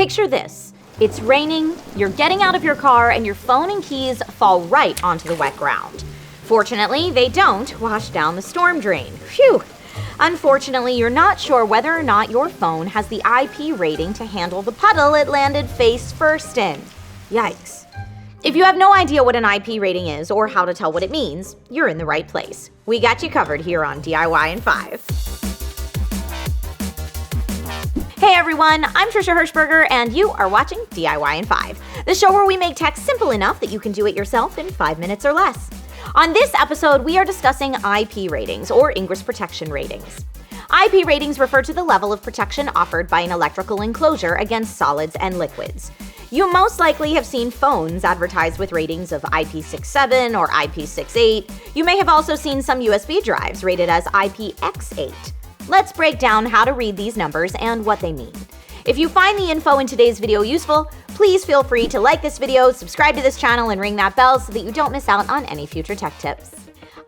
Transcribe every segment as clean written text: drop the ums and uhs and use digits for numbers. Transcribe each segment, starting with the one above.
Picture this. It's raining, you're getting out of your car, and your phone and keys fall right onto the wet ground. Fortunately, they don't wash down the storm drain. Phew! Unfortunately, you're not sure whether or not your phone has the IP rating to handle the puddle it landed face first in. Yikes. If you have no idea what an IP rating is or how to tell what it means, you're in the right place. We got you covered here on DIY in 5. Hey everyone, I'm Trisha Hirschberger and you are watching DIY in 5, the show where we make tech simple enough that you can do it yourself in 5 minutes or less. On this episode, we are discussing IP ratings, or ingress protection ratings. IP ratings refer to the level of protection offered by an electrical enclosure against solids and liquids. You most likely have seen phones advertised with ratings of IP67 or IP68. You may have also seen some USB drives rated as IPX8. Let's break down how to read these numbers and what they mean. If you find the info in today's video useful, please feel free to like this video, subscribe to this channel, and ring that bell so that you don't miss out on any future tech tips.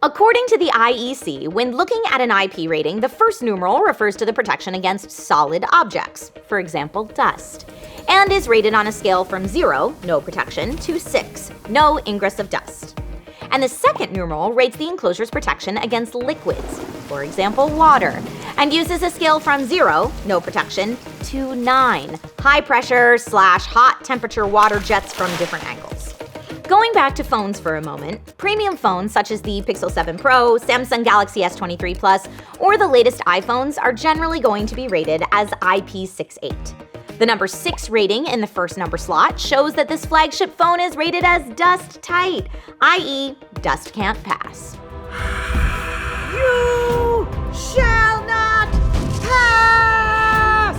According to the IEC, when looking at an IP rating, the first numeral refers to the protection against solid objects, for example, dust, and is rated on a scale from 0, no protection, to 6, no ingress of dust. And the second numeral rates the enclosure's protection against liquids, for example, water, and uses a scale from 0, no protection, to 9, high pressure / hot temperature water jets from different angles. Going back to phones for a moment, premium phones such as the Pixel 7 Pro, Samsung Galaxy S23 Plus, or the latest iPhones are generally going to be rated as IP68. The number 6 rating in the first number slot shows that this flagship phone is rated as dust tight, i.e., dust can't pass. You shall not pass!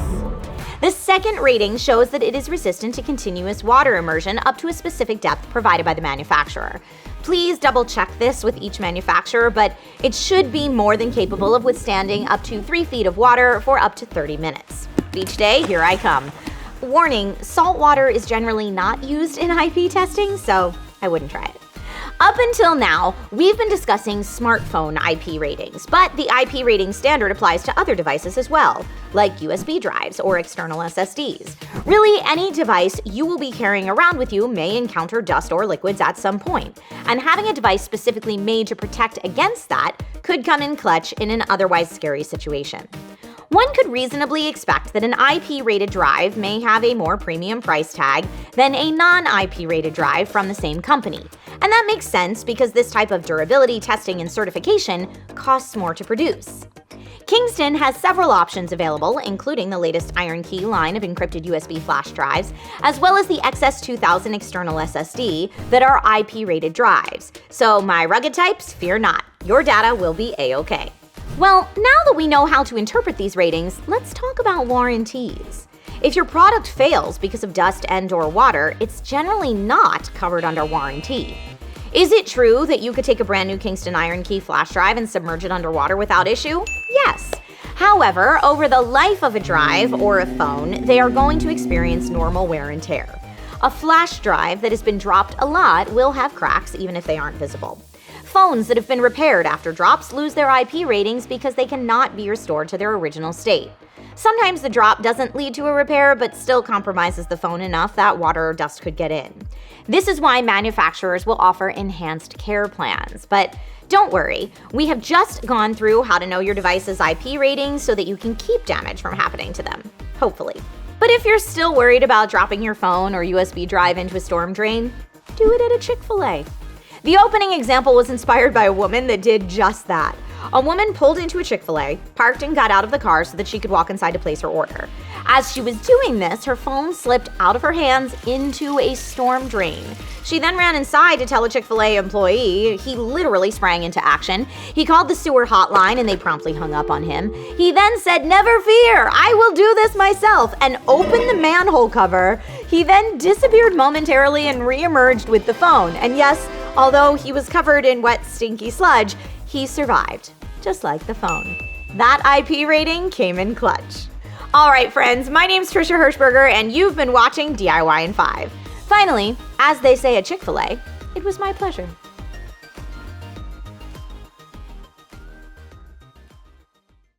The second rating shows that it is resistant to continuous water immersion up to a specific depth provided by the manufacturer. Please double check this with each manufacturer, but it should be more than capable of withstanding up to 3 feet of water for up to 30 minutes. Beach day, here I come. Warning, salt water is generally not used in IP testing, so I wouldn't try it. Up until now, we've been discussing smartphone IP ratings, but the IP rating standard applies to other devices as well, like USB drives or external SSDs. Really, any device you will be carrying around with you may encounter dust or liquids at some point, and having a device specifically made to protect against that could come in clutch in an otherwise scary situation. One could reasonably expect that an IP-rated drive may have a more premium price tag than a non-IP rated drive from the same company. And that makes sense because this type of durability testing and certification costs more to produce. Kingston has several options available, including the latest IronKey line of encrypted USB flash drives, as well as the XS2000 external SSD that are IP-rated drives. So my rugged types, fear not, your data will be A-OK. Well, now that we know how to interpret these ratings, let's talk about warranties. If your product fails because of dust and/or water, it's generally not covered under warranty. Is it true that you could take a brand new Kingston IronKey flash drive and submerge it underwater without issue? Yes. However, over the life of a drive or a phone, they are going to experience normal wear and tear. A flash drive that has been dropped a lot will have cracks even if they aren't visible. Phones that have been repaired after drops lose their IP ratings because they cannot be restored to their original state. Sometimes the drop doesn't lead to a repair, but still compromises the phone enough that water or dust could get in. This is why manufacturers will offer enhanced care plans. But don't worry, we have just gone through how to know your device's IP ratings so that you can keep damage from happening to them, hopefully. But if you're still worried about dropping your phone or USB drive into a storm drain, do it at a Chick-fil-A. The opening example was inspired by a woman that did just that. A woman pulled into a Chick-fil-A, parked and got out of the car so that she could walk inside to place her order. As she was doing this, her phone slipped out of her hands into a storm drain. She then ran inside to tell a Chick-fil-A employee. He literally sprang into action. He called the sewer hotline and they promptly hung up on him. He then said, "Never fear, I will do this myself," and opened the manhole cover. He then disappeared momentarily and re-emerged with the phone. And yes, although he was covered in wet, stinky sludge, he survived, just like the phone. That IP rating came in clutch. All right, friends, my name's Trisha Hirschberger, and you've been watching DIY in 5. Finally, as they say at Chick-fil-A, it was my pleasure.